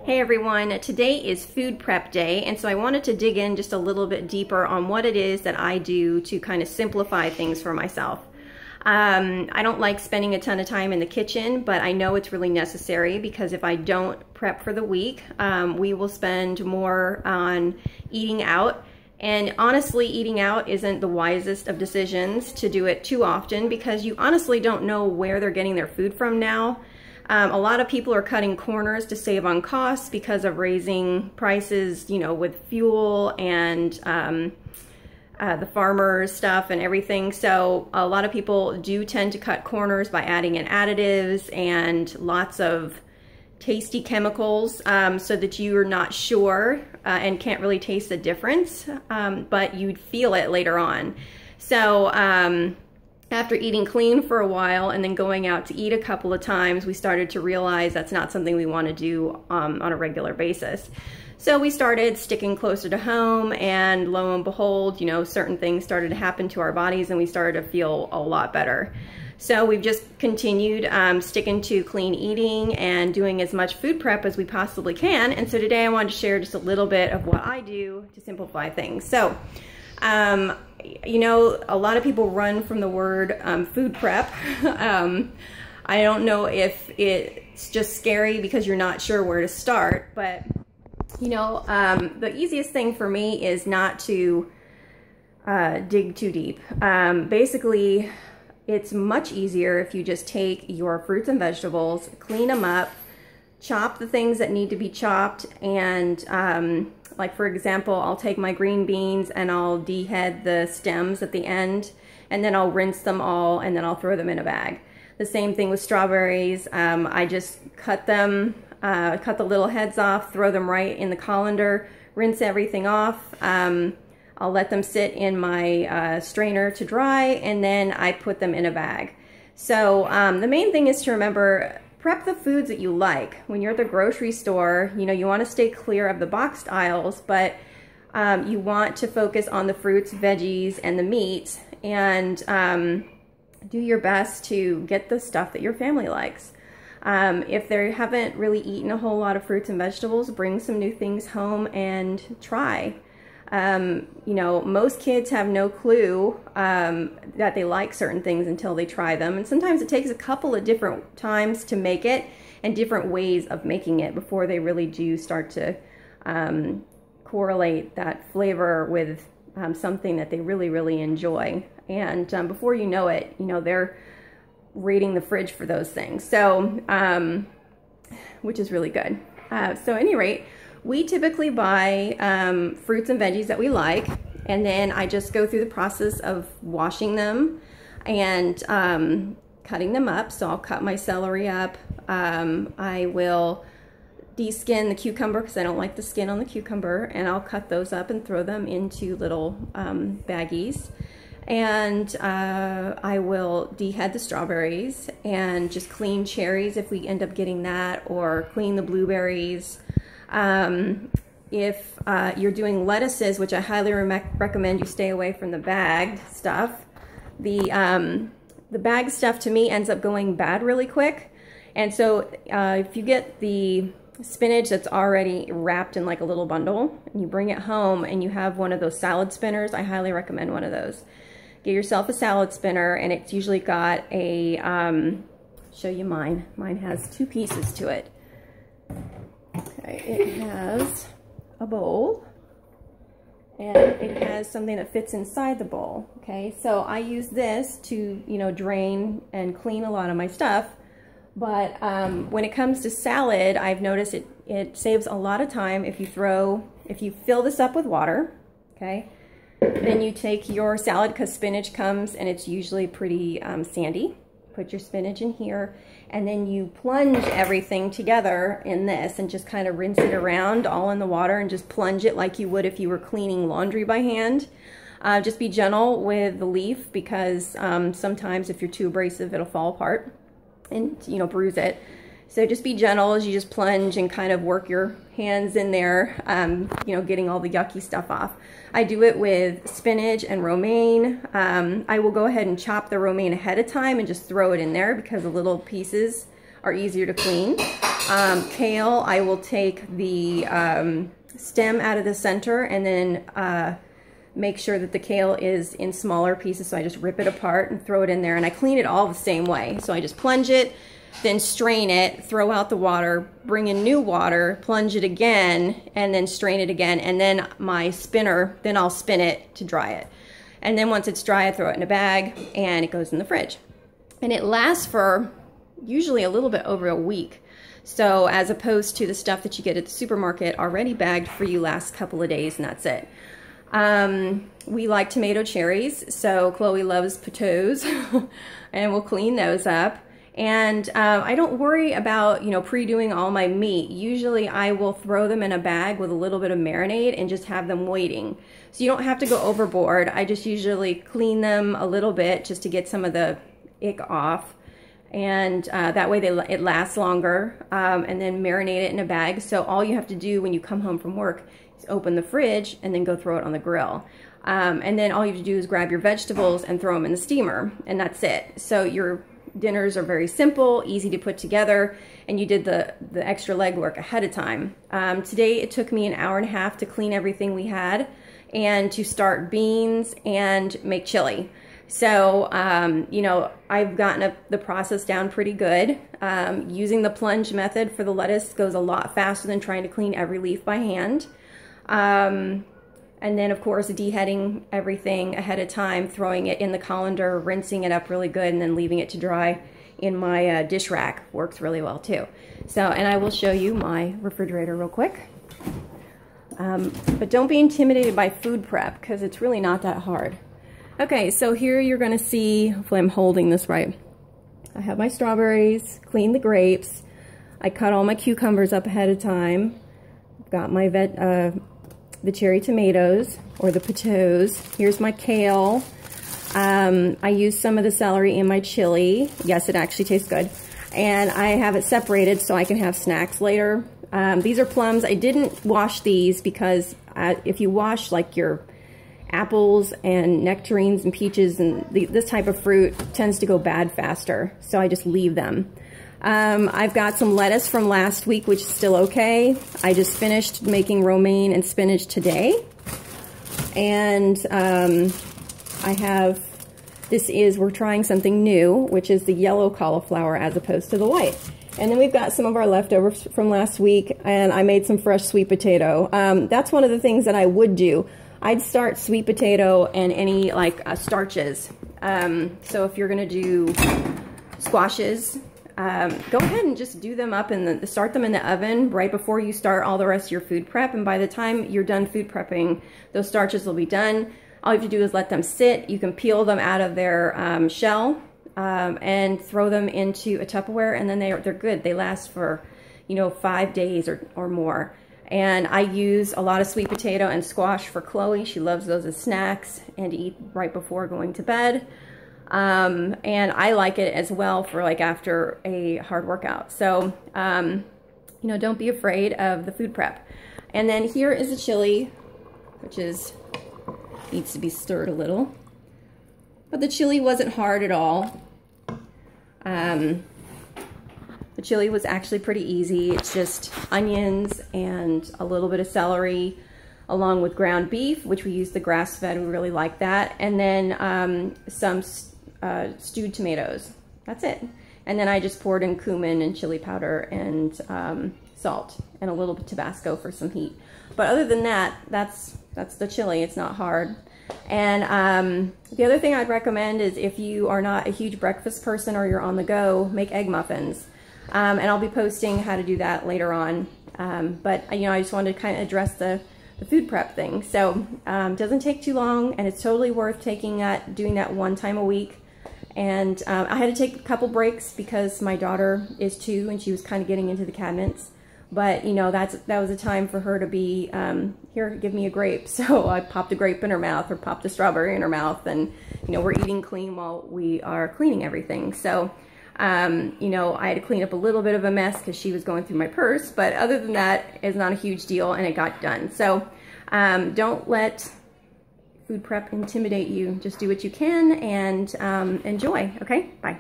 Hey everyone, today is food prep day, and so I wanted to dig in just a little bit deeper on what it is that I do to kind of simplify things for myself. I don't like spending a ton of time in the kitchen, but I know it's really necessary because if I don't prep for the week, we will spend more on eating out. And honestly, eating out isn't the wisest of decisions to do it too often because you honestly don't know where they're getting their food from now. A lot of people are cutting corners to save on costs because of raising prices, you know, with fuel and the farmers stuff and everything. So a lot of people do tend to cut corners by adding in additives and lots of tasty chemicals so that you're not sure and can't really taste the difference, but you'd feel it later on. So after eating clean for a while and then going out to eat a couple of times, we started to realize that's not something we want to do on a regular basis. So we started sticking closer to home, and lo and behold, you know, certain things started to happen to our bodies and we started to feel a lot better. So we've just continued sticking to clean eating and doing as much food prep as we possibly can. And so today I wanted to share just a little bit of what I do to simplify things. So, you know, a lot of people run from the word food prep. I don't know if it's just scary because you're not sure where to start, but you know, the easiest thing for me is not to dig too deep. Basically, it's much easier if you just take your fruits and vegetables, clean them up, chop the things that need to be chopped, and like for example, I'll take my green beans and I'll dehead the stems at the end, and then I'll rinse them all and then I'll throw them in a bag. The same thing with strawberries. I just cut them, cut the little heads off, throw them right in the colander, rinse everything off. I'll let them sit in my strainer to dry, and then I put them in a bag. So the main thing is to remember, prep the foods that you like. When you're at the grocery store, you know, you want to stay clear of the boxed aisles, but you want to focus on the fruits, veggies, and the meat, and do your best to get the stuff that your family likes. If they haven't really eaten a whole lot of fruits and vegetables, bring some new things home and try. You know, most kids have no clue that they like certain things until they try them. And sometimes it takes a couple of different times to make it and different ways of making it before they really do start to correlate that flavor with something that they really, really enjoy. And before you know it, you know, they're raiding the fridge for those things. So, which is really good. So at any rate, we typically buy fruits and veggies that we like, and then I just go through the process of washing them and cutting them up. So I'll cut my celery up. I will de-skin the cucumber because I don't like the skin on the cucumber, and I'll cut those up and throw them into little baggies. And I will dehead the strawberries and just clean cherries if we end up getting that, or clean the blueberries. If you're doing lettuces, which I highly recommend you stay away from the bagged stuff, the bagged stuff to me ends up going bad really quick. And so if you get the spinach that's already wrapped in like a little bundle and you bring it home and you have one of those salad spinners, I highly recommend one of those. Get yourself a salad spinner, and it's usually got a, show you mine. Mine has two pieces to it. Okay, it has a bowl, and it has something that fits inside the bowl. Okay, so I use this to, you know, drain and clean a lot of my stuff. But when it comes to salad, I've noticed it saves a lot of time if you fill this up with water, okay? Then you take your salad, because spinach comes and it's usually pretty sandy. Put your spinach in here, and then you plunge everything together in this and just kind of rinse it around all in the water and just plunge it like you would if you were cleaning laundry by hand. Just be gentle with the leaf, because sometimes if you're too abrasive, it'll fall apart and, you know, bruise it. So just be gentle as you just plunge and kind of work your hands in there, you know, getting all the yucky stuff off. I do it with spinach and romaine. I will go ahead and chop the romaine ahead of time and just throw it in there because the little pieces are easier to clean. Kale, I will take the stem out of the center and then make sure that the kale is in smaller pieces. So I just rip it apart and throw it in there, and I clean it all the same way. So I just plunge it, then strain it, throw out the water, bring in new water, plunge it again, and then strain it again. And then my spinner, then I'll spin it to dry it. And then once it's dry, I throw it in a bag and it goes in the fridge. And it lasts for usually a little bit over a week. So as opposed to the stuff that you get at the supermarket already bagged for you, lasts a couple of days and that's it. We like tomato cherries, so Chloe loves potatoes and we'll clean those up. And I don't worry about, you know, pre-doing all my meat. Usually I will throw them in a bag with a little bit of marinade and just have them waiting. So you don't have to go overboard. I just usually clean them a little bit just to get some of the ick off. And that way it lasts longer, and then marinate it in a bag. So all you have to do when you come home from work is open the fridge and then go throw it on the grill. And then all you have to do is grab your vegetables and throw them in the steamer, and that's it. So your dinners are very simple, easy to put together, and you did the extra legwork ahead of time. Today it took me an hour and a half to clean everything we had and to start beans and make chili. So, you know, I've gotten the process down pretty good. Using the plunge method for the lettuce goes a lot faster than trying to clean every leaf by hand. And then, of course, deheading everything ahead of time, throwing it in the colander, rinsing it up really good, and then leaving it to dry in my dish rack works really well too. So, and I will show you my refrigerator real quick. But don't be intimidated by food prep, because it's really not that hard. Okay, so here you're going to see, hopefully I'm holding this right. I have my strawberries, cleaned the grapes. I cut all my cucumbers up ahead of time. I've got my the cherry tomatoes, or the potatoes. Here's my kale. I used some of the celery in my chili. Yes, it actually tastes good. And I have it separated so I can have snacks later. These are plums. I didn't wash these because if you wash like your apples and nectarines and peaches and this type of fruit tends to go bad faster, so I just leave them. I've got some lettuce from last week, which is still okay. I just finished making romaine and spinach today. And I have, we're trying something new, which is the yellow cauliflower as opposed to the white. And then we've got some of our leftovers from last week, and I made some fresh sweet potato. That's one of the things that I would do. I'd start sweet potato and any like starches. So if you're gonna do squashes, go ahead and just do them up and start them in the oven right before you start all the rest of your food prep. And by the time you're done food prepping, those starches will be done. All you have to do is let them sit. You can peel them out of their shell and throw them into a Tupperware, and then they're good. They last for, you know, 5 days or more. And I use a lot of sweet potato and squash for Chloe. She loves those as snacks and to eat right before going to bed. And I like it as well for like after a hard workout. So, you know, don't be afraid of the food prep. And then here is the chili, which needs to be stirred a little. But the chili wasn't hard at all. The chili was actually pretty easy. It's just onions and a little bit of celery along with ground beef, which we use the grass-fed. We really like that. And then some stewed tomatoes. That's it. And then I just poured in cumin and chili powder and salt and a little bit of Tabasco for some heat. But other than that, that's the chili. It's not hard. And the other thing I'd recommend is if you are not a huge breakfast person or you're on the go, make egg muffins. And I'll be posting how to do that later on. But you know, I just wanted to kind of address the food prep thing. So it doesn't take too long, and it's totally worth doing that 1 time a week. And I had to take a couple breaks because my daughter is 2 and she was kind of getting into the cabinets. But you know, that was a time for her to be, here, give me a grape. So I popped a grape in her mouth or popped a strawberry in her mouth, and you know, we're eating clean while we are cleaning everything. So you know, I had to clean up a little bit of a mess because she was going through my purse, but other than that, it's not a huge deal, and it got done. So don't let food prep intimidate you. Just do what you can and enjoy. Okay, bye.